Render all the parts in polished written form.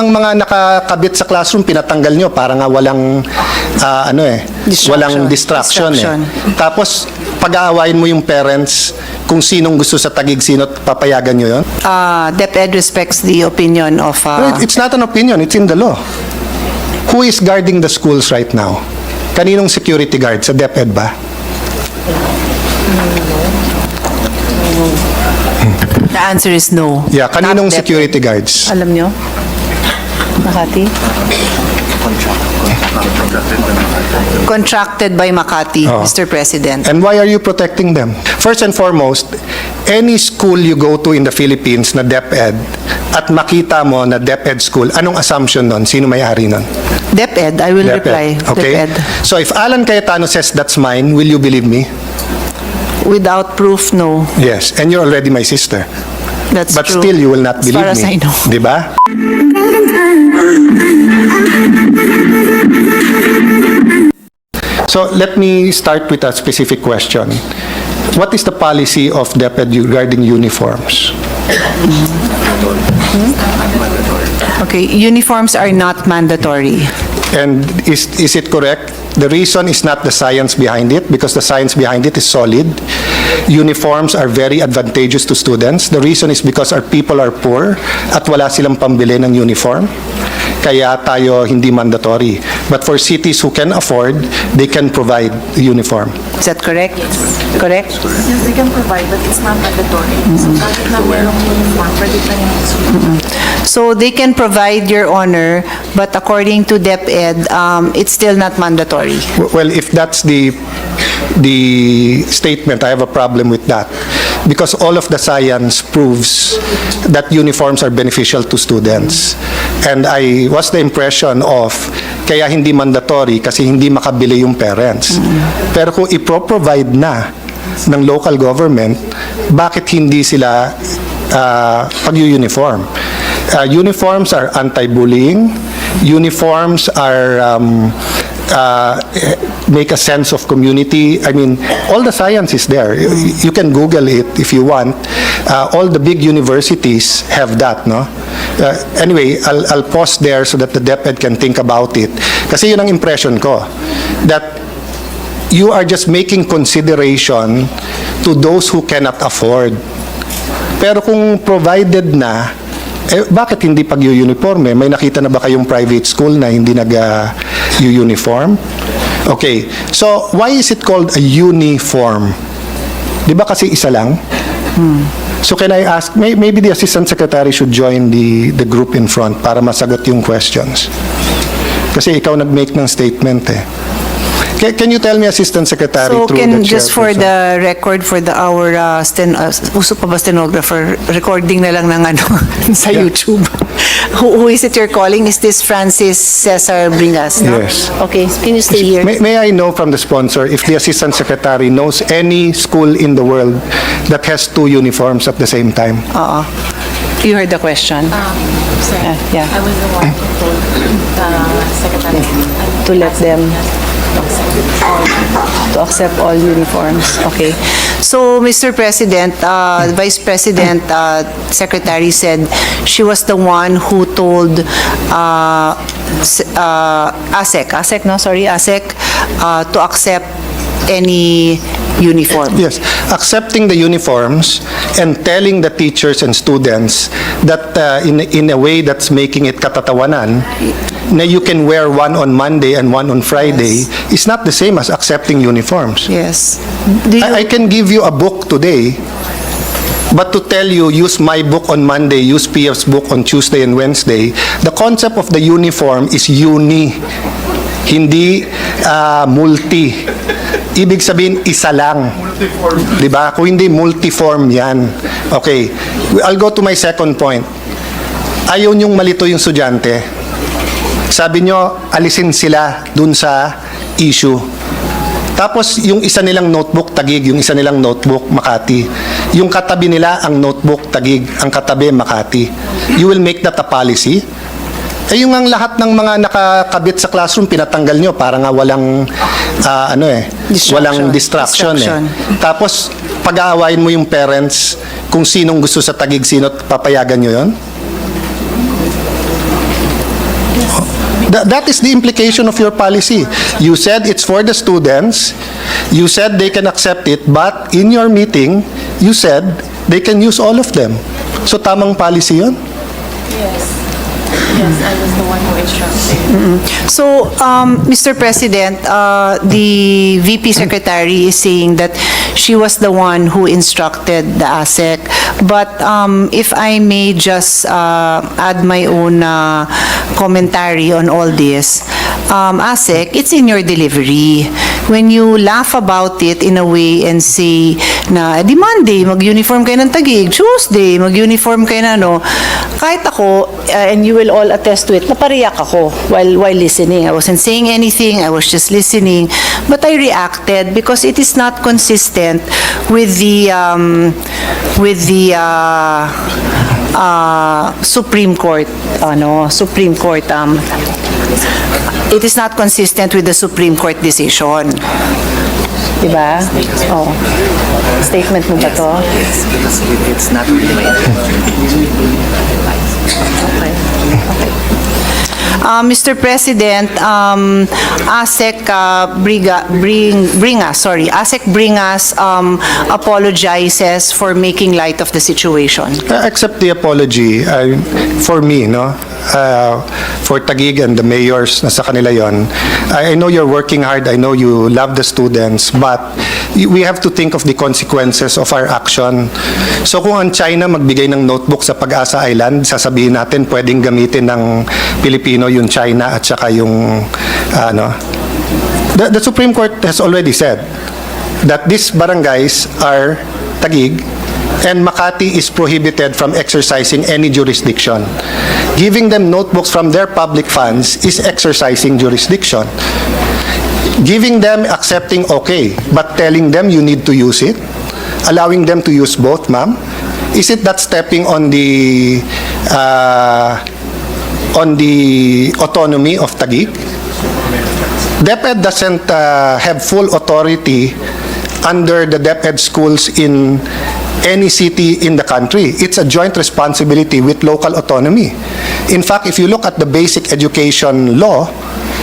Ang mga nakakabit sa classroom, pinatanggal nyo para nga walang, walang distraction. Tapos, pag-aawain mo yung parents kung sinong gusto sa Taguig, sino papayagan nyo yun? DepEd respects the opinion of... It's not an opinion, it's in the law. Who is guarding the schools right now? Kaninong security guard? Sa DepEd ba? The answer is no. Yeah, kaninong security guards? Alam nyo? Makati? Contracted by Makati, Mr. President. And why are you protecting them? First and foremost, any school you go to in the Philippines na DepEd at makita mo na DepEd school, anong assumption nun? Sino may-ari nun? DepEd, I will reply. Okay. DepEd. So if Allan Cayetano says that's mine, will you believe me? Without proof, no. Yes, and you're already my sister. That's But true. still, you will not believe me. As far as I know. Diba? So let me start with a specific question. What is the policy of DepEd regarding uniforms? Okay, uniforms are not mandatory. And is it correct? The reason is not the science behind it, because the science behind it is solid. Uniforms are very advantageous to students. The reason is because our people are poor at wala silang pambili ng uniform. Kaya tayo hindi mandatory. But for cities who can afford, they can provide uniform. Is that correct? Correct? Yes, they can provide, but it's not mandatory. So, bakit na merong uniform, pwede pa yung So they can provide, Your Honor, but according to DepEd, it's still not mandatory. Well, if that's the statement, I have a problem with that. Because all of the science proves that uniforms are beneficial to students. And I was the impression of kaya hindi mandatory kasi hindi makabili yung parents. Pero kung ipro-provide na ng local government, bakit hindi sila pag-uniform? Uniforms are anti-bullying. Uniforms are make a sense of community. I mean, all the science is there. You can Google it if you want. All the big universities have that, no? Anyway, I'll pause there so that the DepEd can think about it. Kasi yun ang impression ko, that you are just making consideration to those who cannot afford. Pero kung provided na, bakit hindi pag-uniforme? May nakita na ba kayong private school na hindi nag-uniform? Okay, so why is it called a uniform? Di ba kasi isa lang? So can I ask, maybe the Assistant Secretary should join the group in front para masagot yung questions. Kasi ikaw nag-make ng statement eh. Can you tell me, Assistant Secretary, So through can the just for chairperson? the record, for our uso pa ba stenographer, recording na lang ng ano sa Yeah. YouTube. Who is it you're calling? Is this Francis Cesar Bringas? No? Yes. Okay, can you stay here? May I know from the sponsor if the Assistant Secretary knows any school in the world that has two uniforms at the same time? You heard the question. Yeah. I was the one who told the secretary To let them to accept all uniforms. Okay. So, Mr. President, Vice President, Secretary said she was the one who told ASEC to accept any uniform. Yes, accepting the uniforms and telling the teachers and students that in a way that's making it katatawanan, na you can wear one on Monday and one on Friday, is not the same as accepting uniforms. Yes. Do you, I can give you a book today, but to tell you, use my book on Monday, use PF's book on Tuesday and Wednesday, the concept of the uniform is uni, hindi multi. Ibig sabihin, isa lang. Diba? Kung hindi, multiform yan. Okay. I'll go to my second point. Ayaw niyong malito yung estudyante. Sabi niyo, alisin sila dun sa issue. Tapos, yung isa nilang notebook, Taguig. Yung isa nilang notebook, Makati. Yung katabi nila, ang notebook, Taguig. Ang katabi, Makati. You will make that a policy? Yung ang lahat ng mga nakakabit sa classroom, pinatanggal nyo para nga walang, walang distraction. Tapos, pag-aawain mo yung parents kung sinong gusto sa Taguig, sino papayagan nyo yon? That is the implication of your policy. You said it's for the students, you said they can accept it, but in your meeting, you said they can use all of them. So tamang policy yun? Yes, I was the one who instructed. So, Mr. President, the VP Secretary is saying that she was the one who instructed the ASEC. But if I may just add my own commentary on all this, ASEC, it's in your delivery. When you laugh about it in a way and say na, di Monday, mag-uniform kayo ng Taguig, Tuesday, mag-uniform kayo na ano, kahit ako, and you will all attest to it, napariyak ako while listening. I wasn't saying anything, I was just listening, but I reacted because it is not consistent with the Supreme Court, it is not consistent with the Supreme Court decision. Diba? Oh. Statement mo ba to? Yes, because it's not really my Okay. Mr. President, ASEC bring us apologizes for making light of the situation. Accept the apology for me, no? For Taguig and the mayors, nasa kanila yon. I know you're working hard, I know you love the students, but we have to think of the consequences of our action. So kung ang China magbigay ng notebook sa Pag-asa Island, sasabihin natin pwedeng gamitin ng Pilipino yung China at saka yung The Supreme Court has already said that these barangays are Taguig and Makati is prohibited from exercising any jurisdiction. Giving them notebooks from their public funds is exercising jurisdiction. Giving them, accepting, okay, but telling them you need to use it, allowing them to use both, ma'am, is it that stepping on the autonomy of Taguig? DepEd doesn't have full authority under the DepEd schools in any city in the country. It's a joint responsibility with local autonomy. In fact, if you look at the basic education law,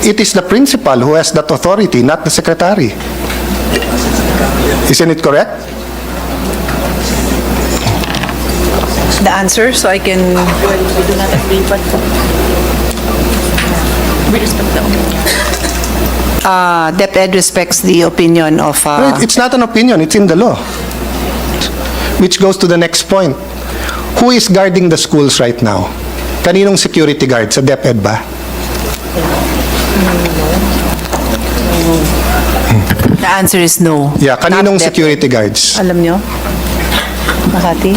it is the principal who has that authority, not the secretary. Isn't it correct? The answer, so I can... We do not agree, but we respect the opinion. DepEd respects the opinion of... It's not an opinion, it's in the law. Which goes to the next point. Who is guarding the schools right now? Kaninong security guard? Sa DepEd ba? The answer is no. Yeah, kaninong Not DepEd. security guards? Alam nyo? Makati?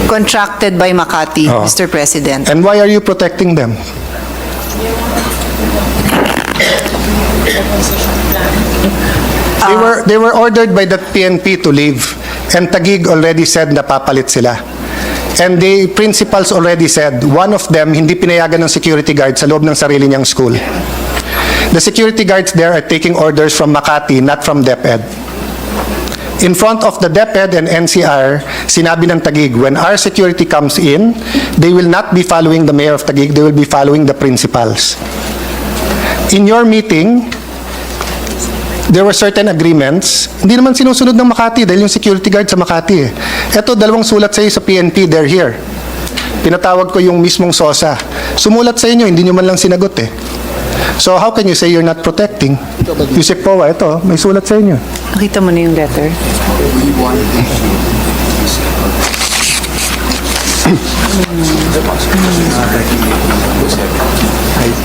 Contracted by Makati, Oh. Mr. President. And why are you protecting them? They were ordered by the PNP to leave, and Taguig already said napapalit sila. And the principals already said, one of them hindi pinayagan ng security guard sa loob ng sarili niyang school. The security guards there are taking orders from Makati, not from DepEd. In front of the DepEd and NCR, sinabi ng Taguig, when our security comes in, they will not be following the mayor of Taguig, they will be following the principals. In your meeting, there were certain agreements. Hindi naman sinusunod ng Makati dahil yung security guard sa Makati eh. Ito, dalawang sulat sa iyo sa PNP, they're here. Pinatawag ko yung mismong SOSA. Sumulat sa inyo, hindi nyo man lang sinagot eh. So how can you say you're not protecting? Yusek Powa, ito, may sulat sa inyo. Nakita mo na yung letter?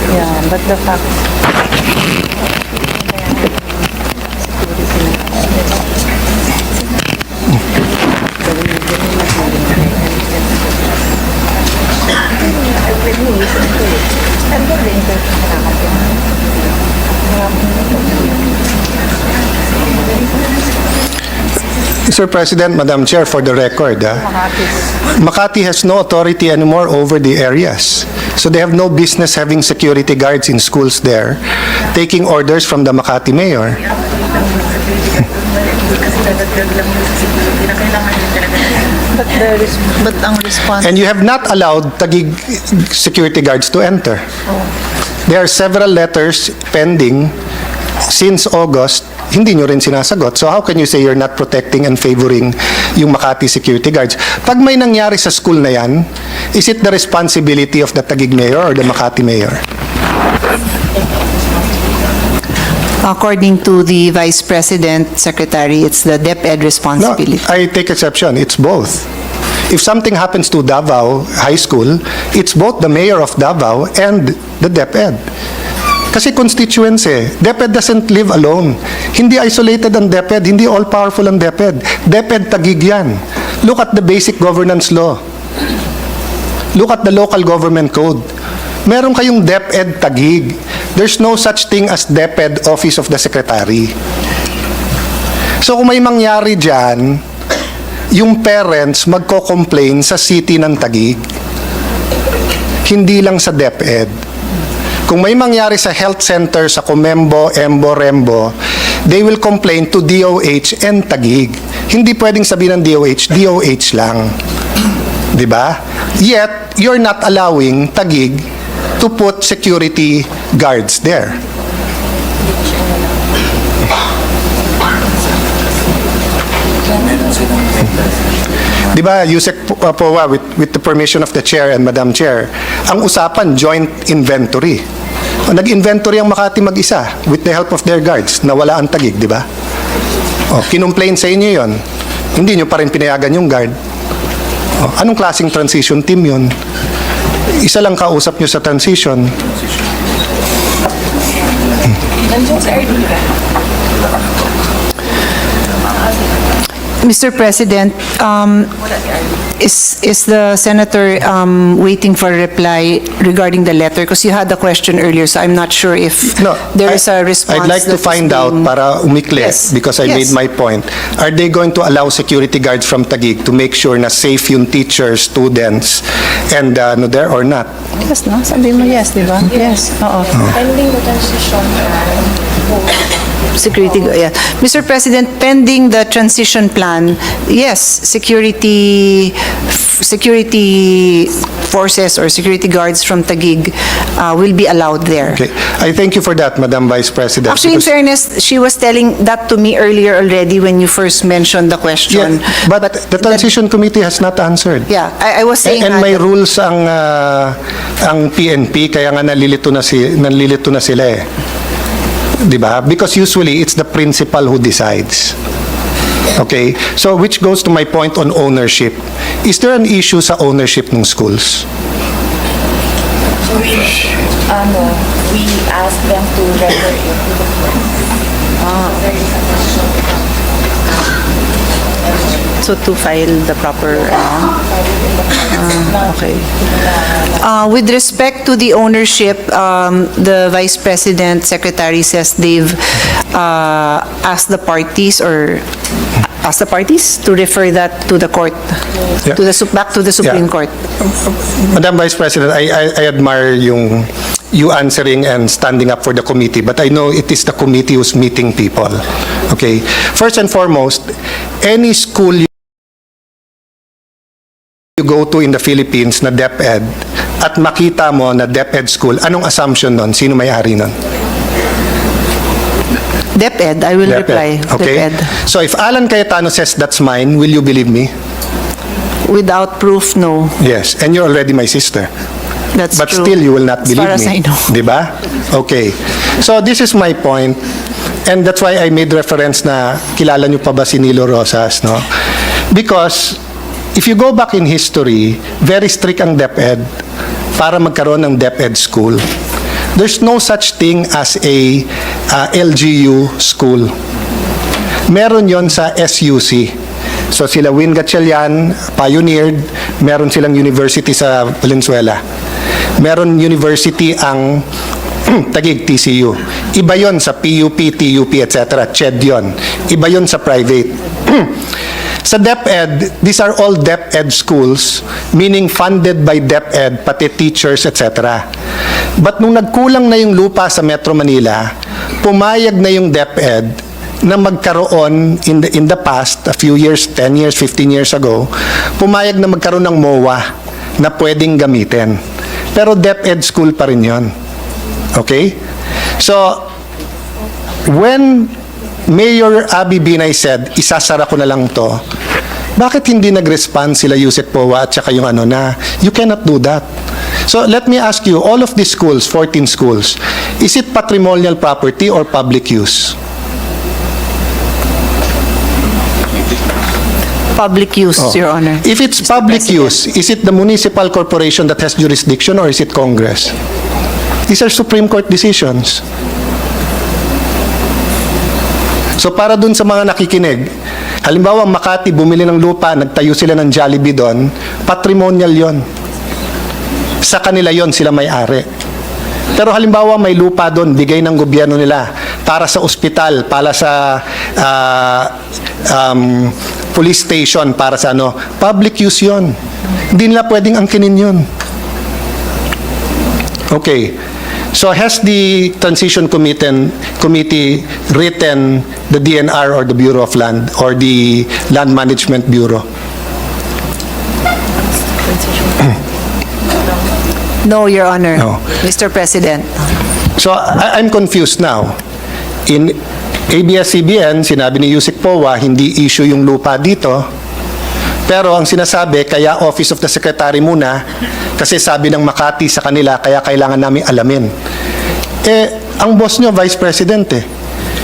Yeah, but the fact... Mr. President, Madam Chair, for the record, Makati has no authority anymore over the areas. So they have no business having security guards in schools there, taking orders from the Makati mayor. But ang response... And you have not allowed Taguig security guards to enter. There are several letters pending since August, hindi nyo rin sinasagot. So how can you say you're not protecting and favoring yung Makati security guards? Pag may nangyari sa school na yan, is it the responsibility of the Taguig mayor or the Makati mayor? According to the Vice President, Secretary, it's the DepEd No, responsibility. I take exception. It's both. If something happens to Davao High School, it's both the mayor of Davao and the DepEd. Kasi constituents eh. DepEd doesn't live alone. Hindi isolated ang DepEd, hindi all-powerful ang DepEd. DepEd Taguig yan. Look at the basic governance law. Look at the local government code. Meron kayong DepEd Taguig. There's no such thing as DepEd Office of the Secretary. So kung may mangyari dyan, yung parents magko-complain sa city ng Taguig. Hindi lang sa DepEd. Kung may mangyari sa health center sa Comembo, Embo, Rembo, they will complain to DOH and Taguig. Hindi pwedeng sabihin ng DOH, DOH lang. Diba? Yet, you're not allowing Taguig to put security guards there. Diba, Yusek Powa, with the permission of the Chair and Madam Chair, ang usapan, joint inventory. Nag-inventory ang Makati mag-isa with the help of their guards. Nawala ang Taguig, di ba? Kinumplain sa inyo yon. Hindi nyo pa rin pinayagan yung guard. Anong klaseng transition team yon? Isa lang kausap nyo sa transition. Nandiyan sa RD. Mr. President, is the senator waiting for a reply regarding the letter? Because you had the question earlier, so I'm not sure if there is a response. I'd like to that is find out being- para umikli, Yes. because I made Yes. my point. Are they going to allow security guards from Taguig to make sure na safe yung teachers, students, and there or not? Yes, no? Sabi mo yes, di ba? Yes. Oo. Pending the transition plan. Security, yeah. Mr. President, pending the transition plan, yes, security forces or security guards from Taguig will be allowed there. Okay. I thank you for that, Madam Vice President. Actually, in because- fairness, she was telling that to me earlier already when you first mentioned the question. Yeah, but the transition committee has not answered. Yeah, I was saying And nga may that- rules ang PNP, kaya nga nalilito na sila eh. Diba? Because usually it's the principal who decides. Okay? So which goes to my point on ownership. Is there an issue sa ownership ng schools? So we asked them to render it to the court. There is a question. So to file the proper, okay. With respect to the ownership, the Vice President Secretary says they've asked the parties to refer that to the court, Yeah. back to the Supreme Yeah. Court. Madam Vice President, I admire you answering and standing up for the committee, but I know it is the committee who's meeting people. Okay? First and foremost, any school you go to in the Philippines na DepEd at makita mo na DepEd school, anong assumption nun? Sino may-ari nun? DepEd, I will reply. Okay? DepEd. So if Allan Cayetano says that's mine, will you believe me? Without proof, no. Yes. And you're already my sister. That's But true. still, you will not As believe far as me. I know. Diba? Okay. So this is my point. And that's why I made reference na kilala nyo pa ba si Nilo Rosas, no? Because if you go back in history, very strict ang DepEd para magkaroon ng DepEd school. There's no such thing as a LGU school. Meron yon sa SUC. So sila Win Gatchalian, pioneered, meron silang university sa Valenzuela. Meron university ang Taguig TCU. Iba yon sa PUP, TUP, etc. CHED yon. Iba yon sa private. Sa DepEd, these are all DepEd schools, meaning funded by DepEd, pati teachers, etc. But nung nagkulang na yung lupa sa Metro Manila, pumayag na yung DepEd na magkaroon in the past, a few years, 10 years, 15 years ago, pumayag na magkaroon ng MOA na pwedeng gamitin. Pero DepEd school pa rin yun. Okay? So, when Mayor Abby Binay said, isasara ko na lang to, bakit hindi nag-respond sila Yusek Powa at saka yung ano na, you cannot do that. So let me ask you, all of these schools, 14 schools, is it patrimonial property or public use? Public use, Oh. Your Honor. If it's Mr. public President. use, is it the municipal corporation that has jurisdiction or is it Congress? These are Supreme Court decisions. So para dun sa mga nakikinig, halimbawa Makati bumili ng lupa, nagtayo sila ng Jollibee doon, patrimonial yon. Sa kanila yon, sila may-ari. Pero halimbawa may lupa doon, bigay ng gobyerno nila para sa ospital, para sa police station, para sa ano, public use yon. Hindi nila pwedeng angkinin yon. Okay. So has the Transition Committee written the DNR or the Bureau of Land or the Land Management Bureau? No, Your Honor. No. Mr. President. So I'm confused now. In ABS-CBN, sinabi ni Yusek Powa, hindi issue yung lupa dito. Pero ang sinasabi, kaya Office of the Secretary muna, kasi sabi ng Makati sa kanila, kaya kailangan namin alamin. Ang boss nyo, Vice President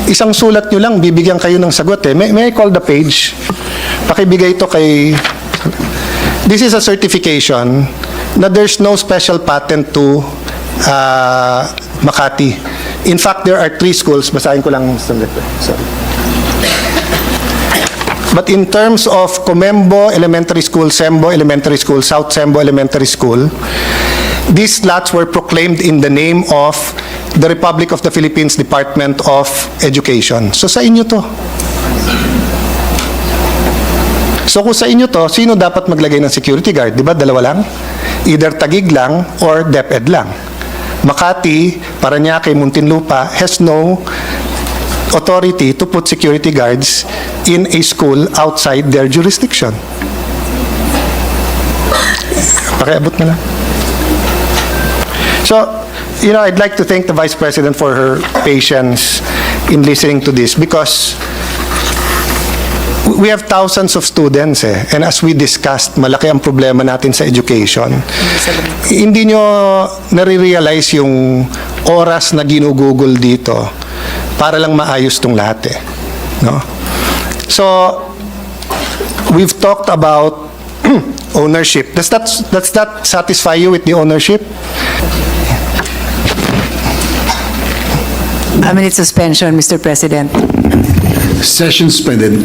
Isang sulat nyo lang, bibigyan kayo ng sagot May I call the page? Pakibigay ito kay... This is a certification na there's no special patent to Makati. In fact, there are 3 schools. Basahin ko lang. Sorry. But in terms of Comembo Elementary School, Sembo Elementary School, South Sembo Elementary School, these lots were proclaimed in the name of the Republic of the Philippines Department of Education. So sa inyo to. So kung sa inyo to, sino dapat maglagay ng security guard? Di ba? Dalawa lang? Either Taguig lang or DepEd lang. Makati, Parañaque, Muntinlupa has no authority to put security guards in a school outside their jurisdiction. Pakiabot na lang. So, I'd like to thank the Vice President for her patience in listening to this because we have thousands of students and as we discussed, malaki ang problema natin sa education. Hindi nyo nare-realize yung oras na ginugugol dito para lang maayos tong lahat no? So, we've talked about ownership. Does that satisfy you with the ownership? A minute suspension, Mr. President. Session suspended.